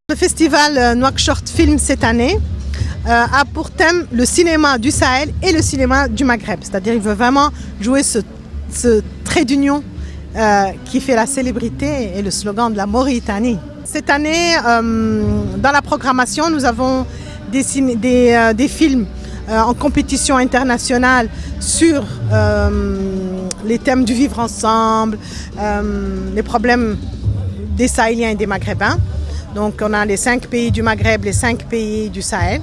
Le festival Nouakchott Film cette année a pour thème le cinéma du Sahel et le cinéma du Maghreb. C'est-à-dire qu'il veut vraiment jouer ce trait d'union qui fait la célébrité et le slogan de la Mauritanie. Cette année, dans la programmation, nous avons des films en compétition internationale sur les thèmes du vivre ensemble, les problèmes des Sahéliens et des Maghrébins. Donc on a les 5 pays du Maghreb, les 5 pays du Sahel.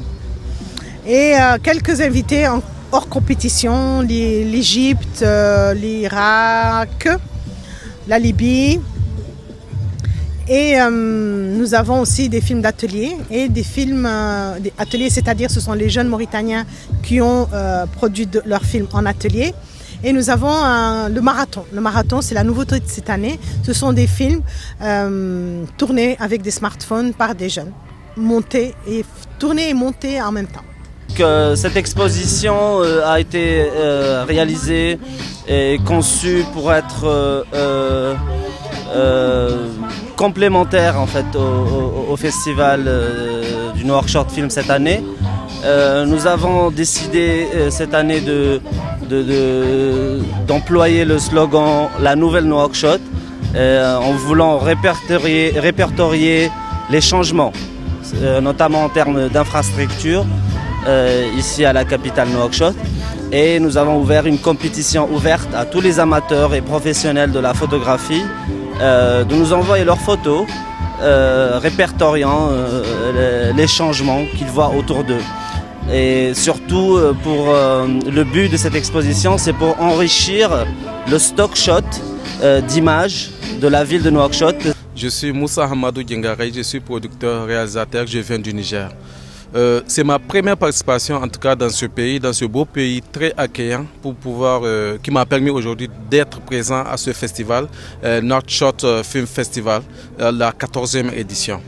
Et quelques invités hors compétition, l'Égypte, l'Irak, la Libye. Et nous avons aussi des films d'atelier et des films ateliers, c'est-à-dire ce sont les jeunes Mauritaniens qui ont produit leurs films en atelier. Et nous avons le marathon. Le marathon, c'est la nouveauté de cette année. Ce sont des films tournés avec des smartphones par des jeunes, tournés et montés en même temps. Cette exposition a été réalisée et conçue pour être complémentaire en fait au festival du Nouakchott Film cette année. Nous avons décidé cette année d'employer le slogan « La nouvelle Nouakchott » en voulant répertorier les changements, notamment en termes d'infrastructures, ici à la capitale Nouakchott. Et nous avons ouvert une compétition ouverte à tous les amateurs et professionnels de la photographie de nous envoyer leurs photos répertoriant les changements qu'ils voient autour d'eux. Et surtout, le but de cette exposition, c'est pour enrichir le stock shot d'images de la ville de Nouakchott. Je suis Moussa Hamadou Djengarey, je suis producteur, réalisateur, je viens du Niger. C'est ma première participation en tout cas dans ce pays, dans ce beau pays très accueillant qui m'a permis aujourd'hui d'être présent à ce festival, Nouakchott Film Festival, la 14e édition.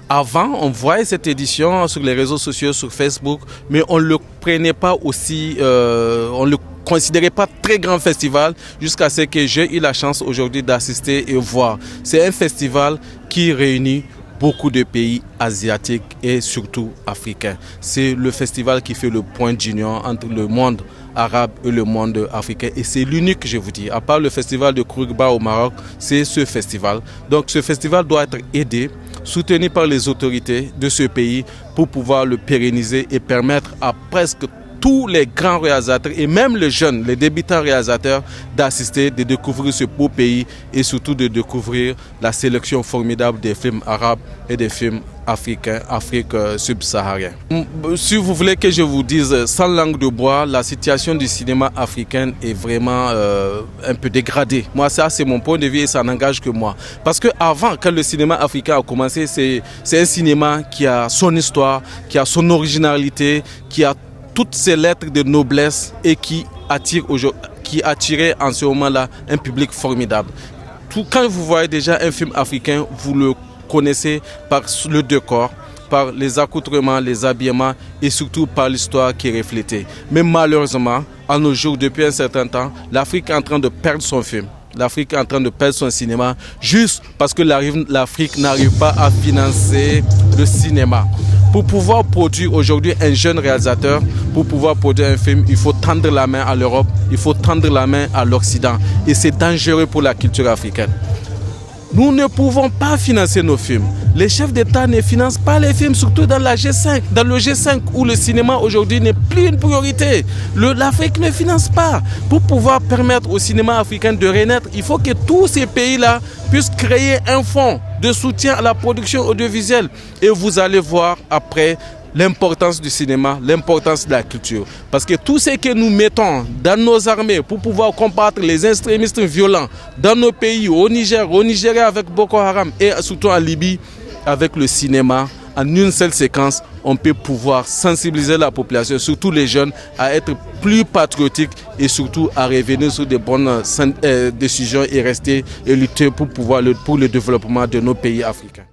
Avant, on voyait cette édition sur les réseaux sociaux, sur Facebook, mais on ne le prenait pas aussi, on ne le considérait pas très grand festival jusqu'à ce que j'ai eu la chance aujourd'hui d'assister et voir. C'est un festival qui réunit beaucoup de pays asiatiques et surtout africains. C'est le festival qui fait le point d'union entre le monde arabe et le monde africain. Et c'est l'unique, je vous dis. À part le festival de Krougba au Maroc, c'est ce festival. Donc ce festival doit être aidé, soutenu par les autorités de ce pays pour pouvoir le pérenniser et permettre à presque tous les grands réalisateurs et même les jeunes, les débutants réalisateurs d'assister, de découvrir ce beau pays et surtout de découvrir la sélection formidable des films arabes et des films africains, Afrique subsaharienne. Si vous voulez que je vous dise sans langue de bois, la situation du cinéma africain est vraiment un peu dégradée. Moi, ça c'est mon point de vue et ça n'engage que moi. Parce qu'avant, quand le cinéma africain a commencé, c'est un cinéma qui a son histoire, qui a son originalité, qui a toutes ces lettres de noblesse et qui attirait en ce moment-là un public formidable. Quand vous voyez déjà un film africain, vous le connaissez par le décor, par les accoutrements, les habillements et surtout par l'histoire qui est reflétée. Mais malheureusement, à nos jours, depuis un certain temps, l'Afrique est en train de perdre son film. L'Afrique est en train de perdre son cinéma juste parce que l'Afrique n'arrive pas à financer le cinéma. Pour pouvoir produire aujourd'hui un jeune réalisateur, pour pouvoir produire un film, il faut tendre la main à l'Europe, il faut tendre la main à l'Occident. Et c'est dangereux pour la culture africaine. Nous ne pouvons pas financer nos films. Les chefs d'État ne financent pas les films, surtout dans le G5 où le cinéma aujourd'hui n'est plus une priorité. L'Afrique ne finance pas. Pour pouvoir permettre au cinéma africain de renaître, il faut que tous ces pays-là puissent créer un fonds de soutien à la production audiovisuelle. Et vous allez voir après l'importance du cinéma, l'importance de la culture. Parce que tout ce que nous mettons dans nos armées pour pouvoir combattre les extrémistes violents dans nos pays, au Niger, au Nigeria avec Boko Haram et surtout en Libye, avec le cinéma, en une seule séquence, on peut pouvoir sensibiliser la population, surtout les jeunes, à être plus patriotiques et surtout à revenir sur de bonnes décisions et rester et lutter pour le développement de nos pays africains.